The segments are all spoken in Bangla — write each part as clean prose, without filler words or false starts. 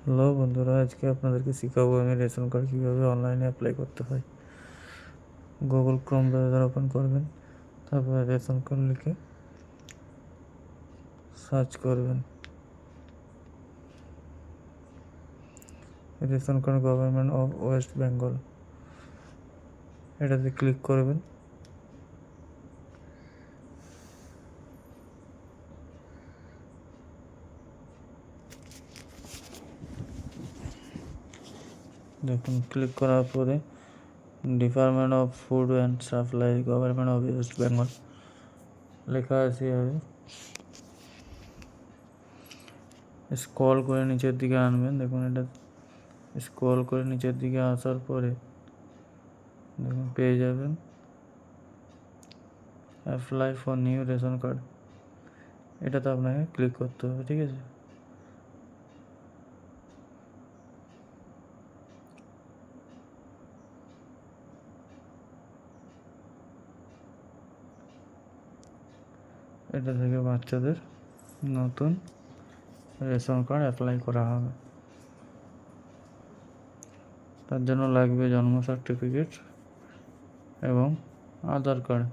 হ্যালো বন্ধুরা, আজকে আপনাদেরকে শেখাবো আমি রেশন কার্ড কীভাবে অনলাইনে অ্যাপ্লাই করতে হয়। গুগল ক্রোম ব্রাউজার ওপেন করবেন, তারপরে রেশন কার্ড লিখে সার্চ করবেন। Ration card government of West Bengal, এটাতে ক্লিক করবেন। দেখুন, ক্লিক করার পরে department of food and supply government of West Bengal লেখা আছে। স্ক্রল করে নিচের দিকে আনবেন। দেখুন, এটা স্ক্রল করে নিচের দিকে আসার পরে দেখুন পেয়ে যাবেন apply for new ration card. এটাতে আপনাকে ক্লিক করতে হবে, ঠিক আছে। এটা থেকে বাচ্চাদের নতুন রেশন কার্ড অ্যাপ্লাই করা হবে। তার জন্য লাগবে জন্ম সার্টিফিকেট এবং আধার কার্ড,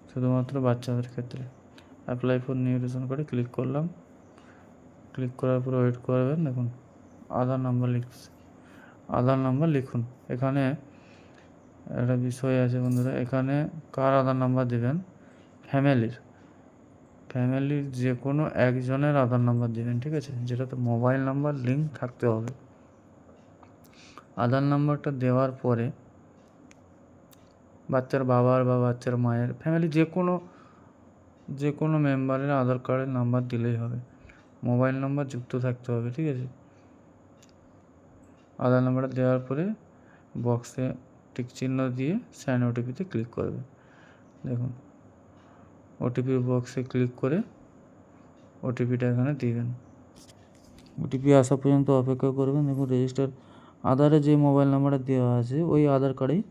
শুধুমাত্র বাচ্চাদের ক্ষেত্রে। অ্যাপ্লাই ফর নিউ রেশন কার্ডে ক্লিক করলাম। ক্লিক করার পর ওয়েট করবেন। দেখুন আধার নাম্বার লিখুন। এখানে একটা বিষয় আছে বন্ধুরা, এখানে কার আধার নাম্বার দেবেন? ফ্যামিলির যে কোনো একজনের আধার নাম্বার দেবেন, ঠিক আছে, যেটাতে মোবাইল নাম্বার লিঙ্ক থাকতে হবে। আধার নাম্বারটা দেওয়ার পরে বাচ্চার বাবার বা বাচ্চার মায়ের ফ্যামিলি যে কোনো মেম্বারের আধার কার্ডের নাম্বার দিলেই হবে। মোবাইল নাম্বার যুক্ত থাকতে হবে, ঠিক আছে। আধার নাম্বারটা দেওয়ার পরে বক্সে টিক চিহ্ন দিয়ে সেন্ড ওটিপিতে ক্লিক করবে। দেখুন ওটিপির বক্সে ক্লিক করে ওটিপিটা এখানে দিবেন। ওটিপি আসা পর্যন্ত অপেক্ষা করবেন। দেখুন রেজিস্টার আধারে যে মোবাইল নাম্বারটা দেওয়া আছে ওই আধার কার্ডেই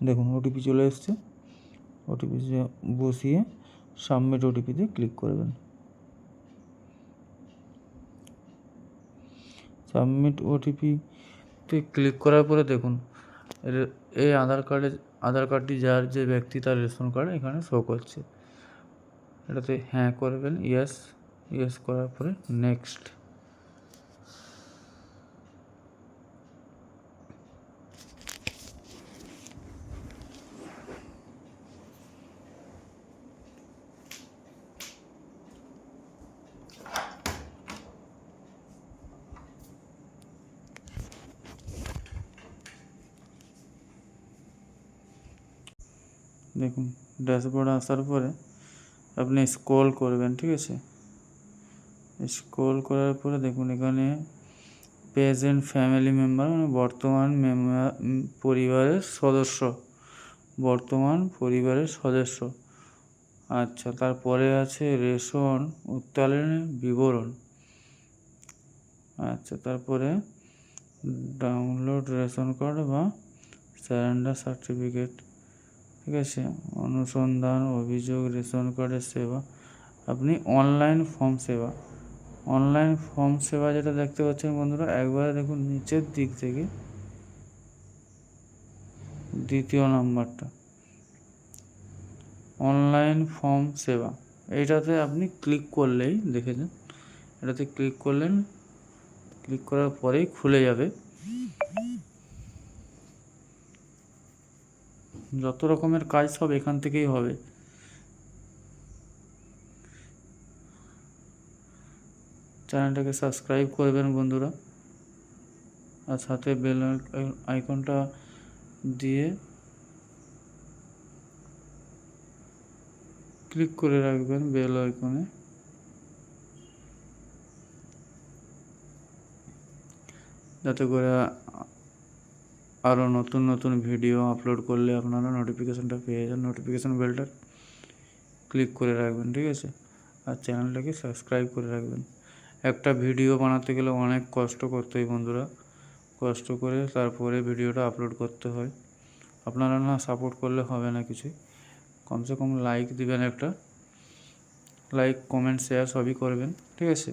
দেখুন ওটিপি চলে এসছে। ওটিপি বসিয়ে সাবমিট ওটিপিতে ক্লিক করবেন। সাবমিট ওটিপিতে ক্লিক করার পরে দেখুন এই আধার কার্ডটি যার যে ব্যক্তি তার রেশন কার্ড এখানে শো করছে। এটাতে হ্যাঁ করবেন, ইয়েস করার পরে নেক্সট। দেখুন ড্যাশবোর্ড আসার পরে আপনি স্ক্রল করবেন, ঠিক আছে। স্ক্রল করার পরে দেখুন এখানে প্রেজেন্ট ফ্যামিলি মেম্বার মানে বর্তমান পরিবারের সদস্য। আচ্ছা, তারপরে আছে রেশন উত্তোলনের বিবরণ। আচ্ছা, তারপরে ডাউনলোড রেশন কার্ড বা সারেন্ডার সার্টিফিকেট, ঠিক আছে। অনুসন্ধান অভিযোগ রেশন কার্ডের সেবা। আপনি অনলাইন ফর্ম সেবা যেটা দেখতে পাচ্ছেন বন্ধুরা, একবারে দেখুন নিচের দিক থেকে দ্বিতীয় নাম্বারটা অনলাইন ফর্ম সেবা, এইটাতে আপনি ক্লিক করলেই দেখেছেন, এটাতে ক্লিক করলেন। ক্লিক করার পরেই খুলে যাবে। যত রকমের কাজ সব এখান থেকেই হবে। চ্যানেলটাকে সাবস্ক্রাইব করবেন বন্ধুরা, আর সাথে বেল আইকনটা দিয়ে ক্লিক করে রাখবেন বেল আইকনে, যাতে করে আরও নতুন ভিডিও আপলোড করলে আপনারা নোটিফিকেশানটা পেয়ে যান। নোটিফিকেশান বেলটা ক্লিক করে রাখবেন, ঠিক আছে। আর চ্যানেলটাকে সাবস্ক্রাইব করে রাখবেন। একটা ভিডিও বানাতে গেলে অনেক কষ্ট করতে হয় বন্ধুরা, কষ্ট করে তারপরে ভিডিওটা আপলোড করতে হয়। আপনারা না সাপোর্ট করলে হবে না কিছুই। কমসে কম লাইক দিবেন একটা, লাইক কমেন্ট শেয়ার সবই করবেন, ঠিক আছে।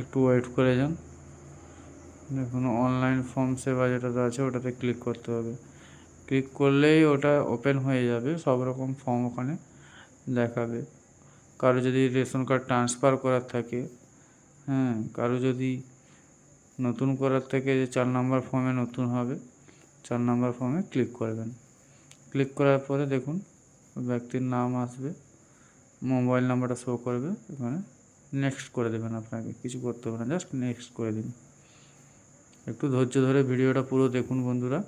একটু ওয়েট করে যান। দেখুন অনলাইন ফর্ম সেবা যেটাতে আছে ওটাতে ক্লিক করতে হবে। ক্লিক করলেই ওটা ওপেন হয়ে যাবে, সব রকম ফর্ম ওখানে দেখাবে। কারো যদি রেশন কার্ড ট্রান্সফার করার থাকে, হ্যাঁ, কারো যদি নতুন করার থেকে, যে 4 নম্বর ফর্মে নতুন হবে, 4 নম্বর ফর্মে ক্লিক করবেন। ক্লিক করার পরে দেখুন ব্যক্তির নাম আসবে, মোবাইল নাম্বারটা শো করবে, এখানে নেক্সট করে দেবেন। আপনাকে কিছু করতে হবে না, জাস্ট নেক্সট করে দিন। একটু ধৈর্য ধরে ভিডিওটা পুরো দেখুন বন্ধুরা,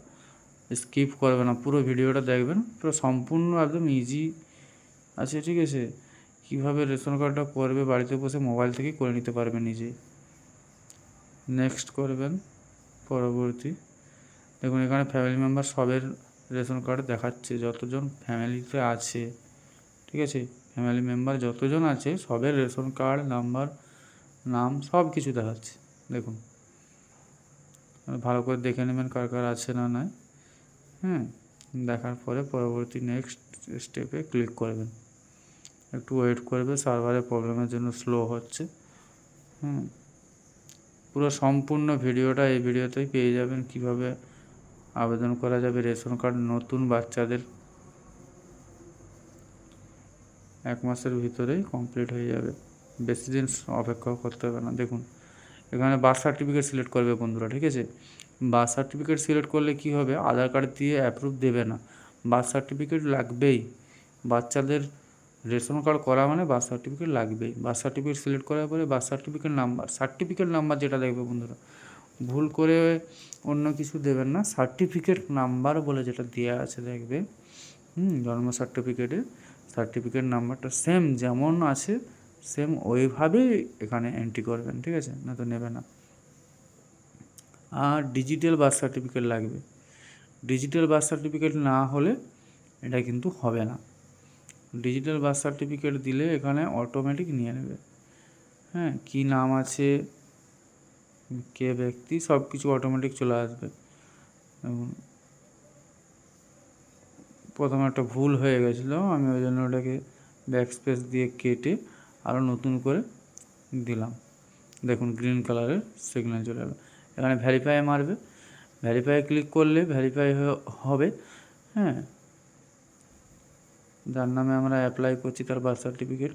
স্কিপ করবে না, পুরো ভিডিওটা দেখবেন, পুরো সম্পূর্ণ একদম ইজি আছে, ঠিক আছে। কীভাবে রেশন কার্ডটা করবে বাড়িতে বসে মোবাইল থেকেই করে নিতে পারবেন নিজেই। নেক্সট করবেন। পরবর্তী দেখুন এখানে ফ্যামিলি মেম্বার সবের রেশন কার্ড দেখাচ্ছে, যতজন ফ্যামিলিতে আছে, ঠিক আছে। ফ্যামিলি মেম্বার যতজন আছে সবের রেশন কার্ড নাম্বার, নাম সব কিছু দেখাচ্ছে। দেখুন ভালো করে দেখে নেবেন কার কার আছে না নাই। দেখার পরে পরবর্তী নেক্সট স্টেপে ক্লিক করবেন। একটু ওয়েট করবে, সার্ভারের প্রবলেমের জন্য স্লো হচ্ছে। পুরো সম্পূর্ণ ভিডিওটা এই ভিডিওতেই পেয়ে যাবেন, কিভাবে আবেদন করা যাবে রেশন কার্ড নতুন বাচ্চাদের। 1 মাসের ভিতরেই কমপ্লিট হয়ে যাবে, বেশি দিন অপেক্ষাও করতে হবে না। দেখুন এখানে বার্থ সার্টিফিকেট সিলেক্ট করবে বন্ধুরা, ঠিক আছে। বার্থ সার্টিফিকেট সিলেক্ট করলে কি হবে, আধার কার্ড দিয়ে অ্যাপ্রুভ দেবে না, বার্থ সার্টিফিকেট লাগবেই। বাচ্চাদের রেশন কার্ড করা মানে বার্থ সার্টিফিকেট লাগবেই। বার্থ সার্টিফিকেট সিলেক্ট করার পরে বার্থ সার্টিফিকেট নাম্বার যেটা দেখবে বন্ধুরা, ভুল করে অন্য কিছু দেবেন না, সার্টিফিকেট নাম্বার বলে যেটা দেওয়া আছে দেখবে, জন্ম সার্টিফিকেট নাম্বারটা সেম যেমন আছে সেম ওইভাবেই এখানে এন্ট্রি করবেন, ঠিক আছে, না তো নেবে না। আর ডিজিটাল বার্থ সার্টিফিকেট লাগবে, ডিজিটাল বার্থ সার্টিফিকেট না হলে এটা কিন্তু হবে না। ডিজিটাল বার্থ সার্টিফিকেট দিলে এখানে অটোমেটিক নিয়ে নেবে, কী নাম আছে, কে ব্যক্তি, সব কিছু অটোমেটিক চলে আসবে। প্রথমে একটা ভুল হয়ে গেছিলো, আমি ওই জন্য ওটাকে ব্যাকস্পেস দিয়ে কেটে আরও নতুন করে দিলাম। দেখুন গ্রিন কালারের সিগন্যাল চলে যাবে। এখানে ভেরিফাই মারবে, ভেরিফাই ক্লিক করলে ভেরিফাই হবে। যার নামে আমরা অ্যাপ্লাই করছি তার বার্থ সার্টিফিকেট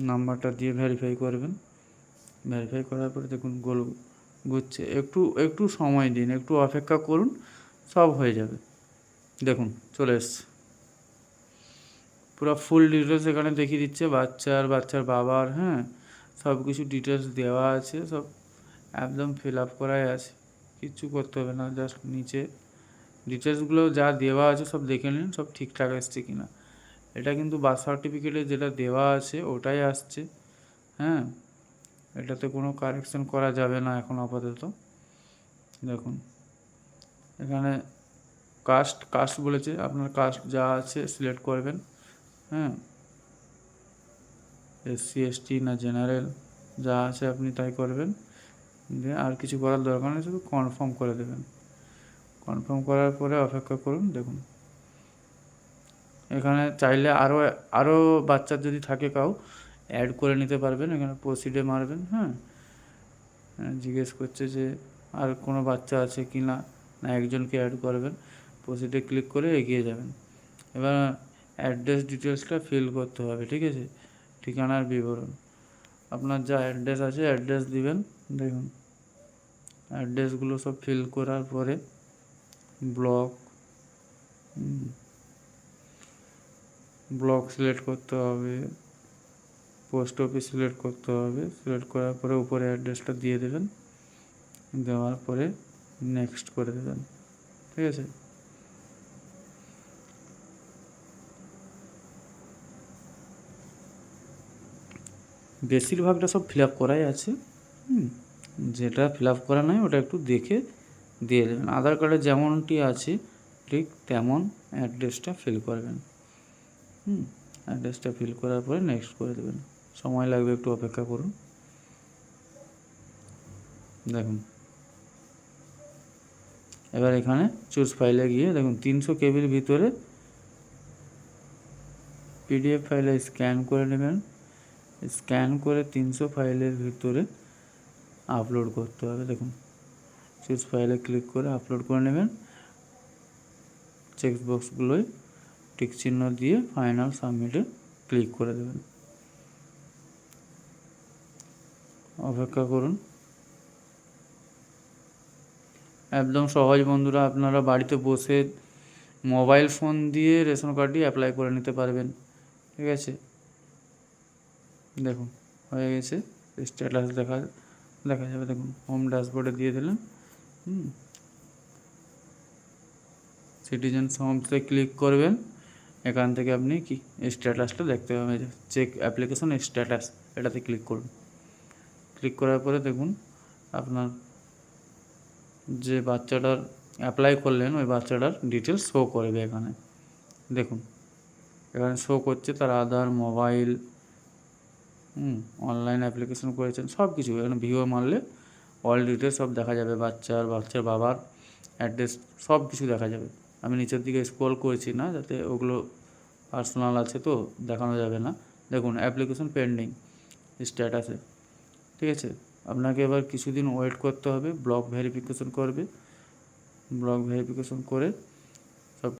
নাম্বারটা দিয়ে ভেরিফাই করবেন। ভেরিফাই করার পরে দেখুন গোল ঘুরছে, একটু সময় দিন, একটু অপেক্ষা করুন, সব হয়ে যাবে। দেখুন চলে এসছে, পুরো ফুল ডিটেলস এখানে দেখিয়ে দিচ্ছে, বাচ্চার বাবার, সব কিছু ডিটেলস দেওয়া আছে, সব একদম ফিল আপ করাই আছে, কিচ্ছু করতে হবে না, জাস্ট নিচে ডিটেলসগুলো যা দেওয়া আছে সব দেখে নিন, সব ঠিকঠাক আসছে কিনা। এটা কিন্তু বার্থ সার্টিফিকেটে যেটা দেওয়া আছে ওটাই আসছে, এটাতে কোনো কারেকশন করা যাবে না এখন আপাতত। দেখুন এখানে কাস্ট বলেছে, আপনার কাস্ট যা আছে সিলেক্ট করবেন, SC ST না জেনারেল যা আছে আপনি তাই করবেন, দিয়ে আর কিছু করার দরকার নেই, শুধু কনফার্ম করে দেবেন। কনফার্ম করার পরে অপেক্ষা করুন। দেখুন এখানে চাইলে আরও বাচ্চার যদি থাকে কাউ অ্যাড করে নিতে পারবেন, এখানে প্রসিডে মারবেন। জিজ্ঞেস করছে যে আর কোনো বাচ্চা আছে কি না, একজনকে অ্যাড করবেন, প্রসিডে ক্লিক করে এগিয়ে যাবেন। এবার অ্যাড্রেস ডিটেলসটা ফিল করতে হবে, ঠিক আছে, ঠিকানার বিবরণ, আপনার যা অ্যাড্রেস আছে অ্যাড্রেস দিবেন। দেখুন অ্যাড্রেসগুলো সব ফিল করার পরে ব্লক সিলেক্ট করতে হবে, পোস্ট অফিস সিলেক্ট করতে হবে, সিলেক্ট করার পরে উপরে অ্যাড্রেসটা দিয়ে দেবেন, দেওয়ার পরে নেক্সট করে দেবেন, ঠিক আছে। বেশিরভাগটা সব ফিল আপ করাই আছে, যেটা ফিল আপ করা নাই ওটা একটু দেখে দিয়ে দেবেন। আধার কার্ডে যেমনটি আছে ঠিক তেমন অ্যাড্রেসটা ফিল করবেন। অ্যাড্রেসটা ফিল করার পরে নেক্সট করে দেবেন। সময় লাগবে, একটু অপেক্ষা করুন। দেখুন এবার এখানে চুজ ফাইলে গিয়ে দেখুন 300 কেবির ভিতরে পিডিএফ ফাইলে স্ক্যান করে নেবেন। স্ক্যান করে 300 ফাইলের ভিতরে আপলোড করতে হবে। দেখুন চুজ ফাইলে ক্লিক করে আপলোড করে নেবেন। চেক বক্সগুলোয় টিক চিহ্ন দিয়ে ফাইনাল সাবমিটে ক্লিক করে দেবেন। অপেক্ষা করুন। একদম সহজ বন্ধুরা, আপনারা বাড়িতে বসে মোবাইল ফোন দিয়ে রেশন কার্ডটি অ্যাপ্লাই করে নিতে পারবেন। ঠিক আছে, দেখুন হয়ে গেছে। স্ট্যাটাস দেখা যাবে। দেখুন হোম ড্যাশবোর্ডে দিয়ে দিলাম। সিটিজেন হোমসে ক্লিক করবেন। এখান থেকে আপনি কি স্ট্যাটাসটা দেখতে পাবেন, চেক অ্যাপ্লিকেশন স্ট্যাটাস, এটাতে ক্লিক করুন। ক্লিক করার পরে দেখুন আপনার যে বাচ্চাটার অ্যাপ্লাই করলেন ওই বাচ্চাটার ডিটেলস শো করবে এখানে। দেখুন এখানে শো করছে তার আধার, মোবাইল, অনলাইন অ্যাপ্লিকেশন করেছেন, সব কিছু এখানে ভিউ মারলে অল ডিটেলস সব দেখা যাবে। বাচ্চার বাবার অ্যাড্রেস সব কিছু দেখা যাবে। আমি নিচের দিকে স্ক্রল করেছি না, যাতে ওগুলো পার্সোনাল আছে তো দেখানো যাবে না। দেখুন অ্যাপ্লিকেশন পেন্ডিং স্ট্যাটাসে। ঠিক আছে, আপনাকে এবার কিছুদিন ওয়েট করতে হবে। ব্লক ভেরিফিকেশন করবে। ব্লক ভেরিফিকেশন করে